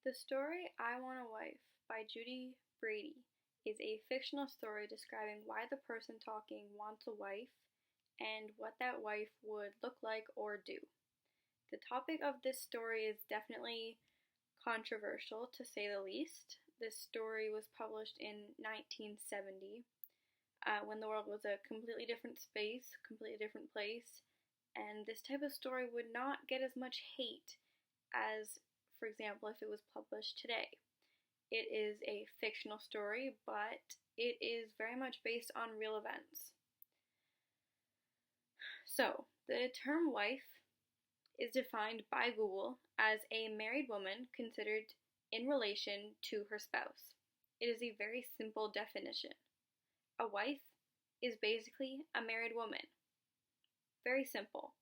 The story I Want a Wife by Judy Brady is a fictional story describing why the person talking wants a wife and what that wife would look like or do. The topic of this story is definitely controversial, to say the least. This story was published in 1970, when the world was a completely different space, completely different place, and this type of story would not get as much hate as, for example, if it was published today. It is a fictional story, but it is very much based on real events. So, the term wife is defined by Google as a married woman considered in relation to her spouse. It is a very simple definition. A wife is basically a married woman. Very simple.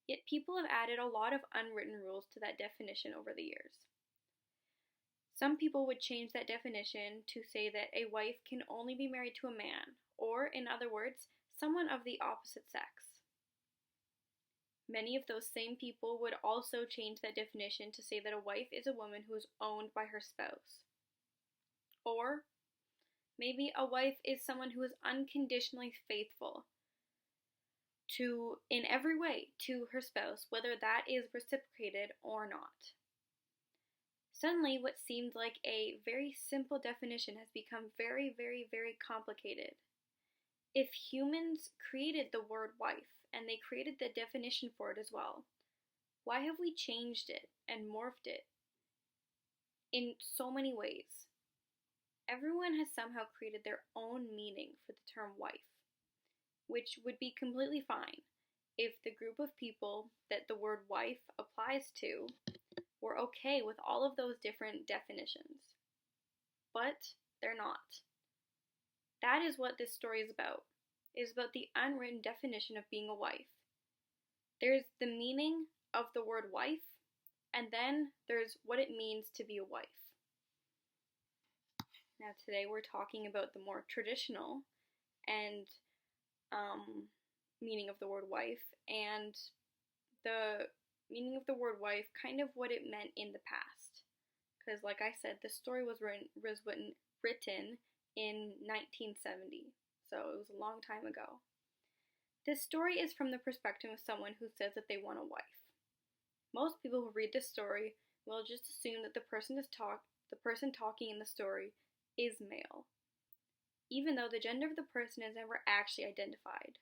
Yet people have added a lot of unwritten rules to that definition over the years. Some people would change that definition to say that a wife can only be married to a man, or, in other words, someone of the opposite sex. Many of those same people would also change that definition to say that a wife is a woman who is owned by her spouse. Or, maybe a wife is someone who is unconditionally faithful in every way to her spouse, whether that is reciprocated or not. Suddenly, what seemed like a very simple definition has become very, very, very complicated. If humans created the word wife, and they created the definition for it as well, why have we changed it and morphed it in so many ways? Everyone has somehow created their own meaning for the term wife, which would be completely fine if the group of people that the word wife applies to were okay with all of those different definitions. But they're not. That is what this story is about. It is about the unwritten definition of being a wife. There's the meaning of the word wife, and then there's what it means to be a wife. Now today we're talking about the more traditional and meaning of the word wife, and the meaning of the word wife, kind of what it meant in the past. Because like I said, this story was written in 1970, so it was a long time ago. This story is from the perspective of someone who says that they want a wife. Most people who read this story will just assume that the person talking in the story is male, even though the gender of the person is never actually identified.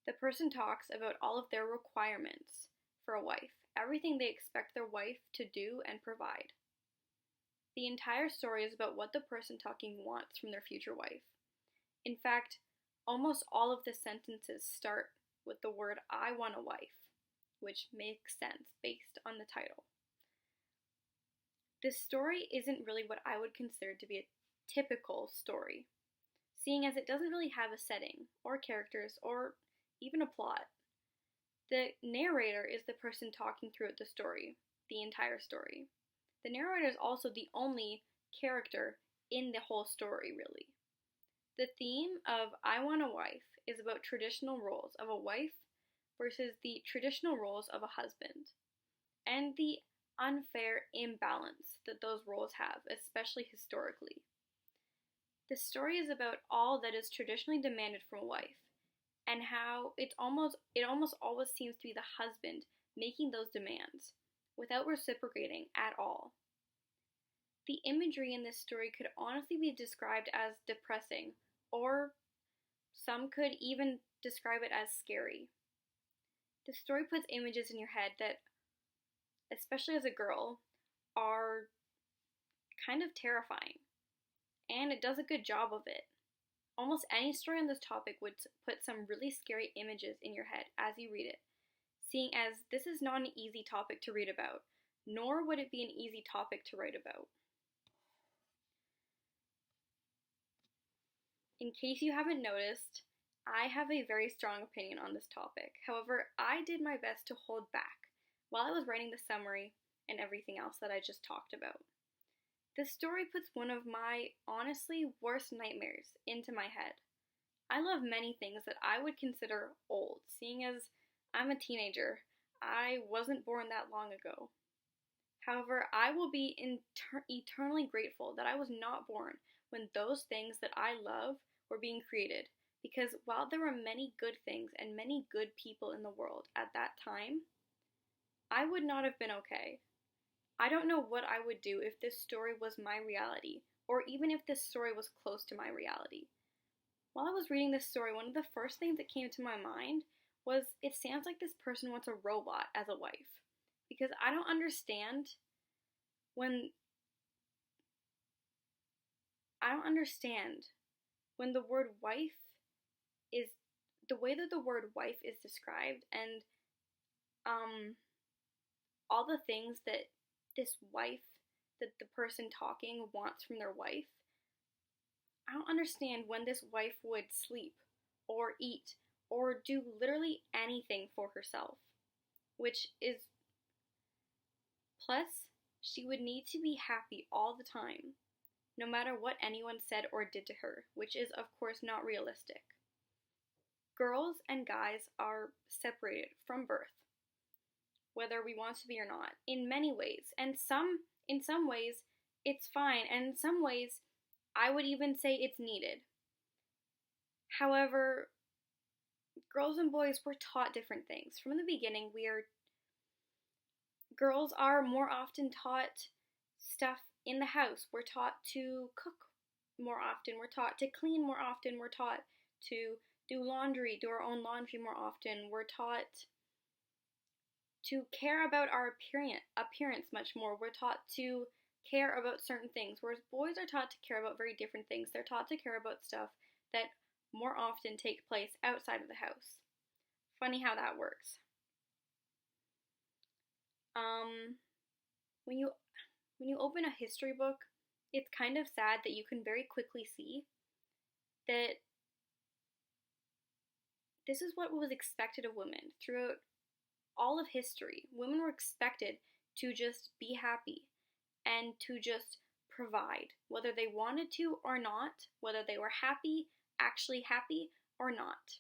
The person talks about all of their requirements for a wife, everything they expect their wife to do and provide. The entire story is about what the person talking wants from their future wife. In fact, almost all of the sentences start with the word "I want a wife," which makes sense based on the title. This story isn't really what I would consider to be a typical story, seeing as it doesn't really have a setting, or characters, or even a plot. The narrator is the person talking throughout the story, the entire story. The narrator is also the only character in the whole story, really. The theme of I Want a Wife is about traditional roles of a wife versus the traditional roles of a husband, and the unfair imbalance that those roles have, especially historically. The story is about all that is traditionally demanded from a wife, and how it almost always seems to be the husband making those demands, without reciprocating at all. The imagery in this story could honestly be described as depressing, or some could even describe it as scary. The story puts images in your head that, especially as a girl, are kind of terrifying, and it does a good job of it. Almost any story on this topic would put some really scary images in your head as you read it, seeing as this is not an easy topic to read about, nor would it be an easy topic to write about. In case you haven't noticed, I have a very strong opinion on this topic. However, I did my best to hold back while I was writing the summary and everything else that I just talked about. This story puts one of my, honestly, worst nightmares into my head. I love many things that I would consider old, seeing as I'm a teenager. I wasn't born that long ago. However, I will be eternally grateful that I was not born when those things that I love were being created. Because while there were many good things and many good people in the world at that time, I would not have been okay. I don't know what I would do if this story was my reality, or even if this story was close to my reality. While I was reading this story, one of the first things that came to my mind was it sounds like this person wants a robot as a wife. Because I don't understand when when the word wife is the way that the word wife is described, and all the things that the person talking wants from their wife. I don't understand when this wife would sleep or eat or do literally anything for herself, which is plus she would need to be happy all the time, no matter what anyone said or did to her, which is of course not realistic. Girls and guys are separated from birth, whether we want to be or not, in many ways. And in some ways, it's fine, and in some ways, I would even say it's needed. However, girls and boys were taught different things. From the beginning, girls are more often taught stuff in the house. We're taught to cook more often. We're taught to clean more often. We're taught to do our own laundry more often. We're taught to care about our appearance much more. We're taught to care about certain things, whereas boys are taught to care about very different things. They're taught to care about stuff that more often take place outside of the house. Funny how that works. When you open a history book, it's kind of sad that you can very quickly see that this is what was expected of women throughout all of history. Women were expected to just be happy and to just provide, whether they wanted to or not, whether they were actually happy or not.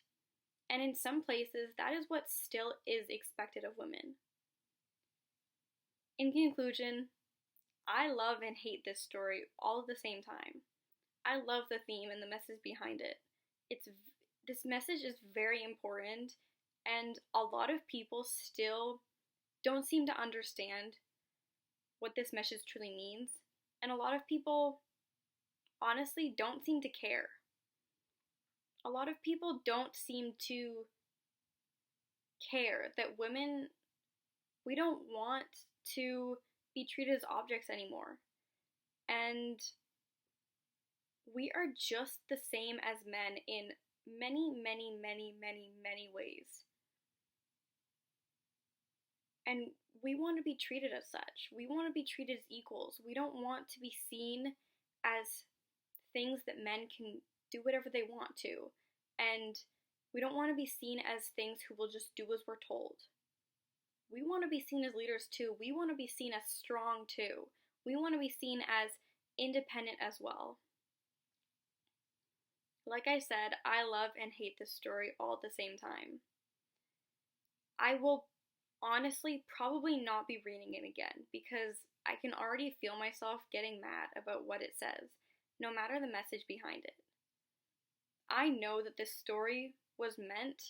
And in some places, that is what still is expected of women. In conclusion, I love and hate this story all at the same time. I love the theme and the message behind it. This message is very important, and a lot of people still don't seem to understand what this message truly means, and a lot of people honestly don't seem to care. A lot of people don't seem to care that we don't want to be treated as objects anymore. And we are just the same as men in many, many, many, many, many ways. And we want to be treated as such. We want to be treated as equals. We don't want to be seen as things that men can do whatever they want to. And we don't want to be seen as things who will just do as we're told. We want to be seen as leaders too. We want to be seen as strong too. We want to be seen as independent as well. Like I said, I love and hate this story all at the same time. I will honestly probably not be reading it again because I can already feel myself getting mad about what it says, no matter the message behind it. I know that this story was meant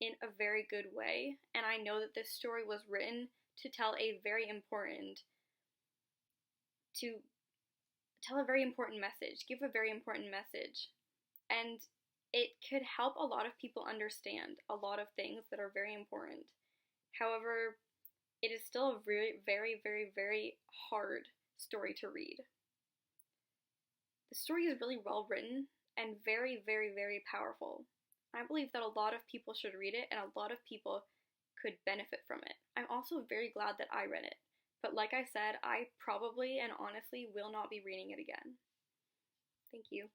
in a very good way, and I know that this story was written to tell a very important message, give a very important message. And it could help a lot of people understand a lot of things that are very important. However, it is still a very, very, very, very hard story to read. The story is really well written and very, very, very powerful. I believe that a lot of people should read it and a lot of people could benefit from it. I'm also very glad that I read it. But like I said, I probably and honestly will not be reading it again. Thank you.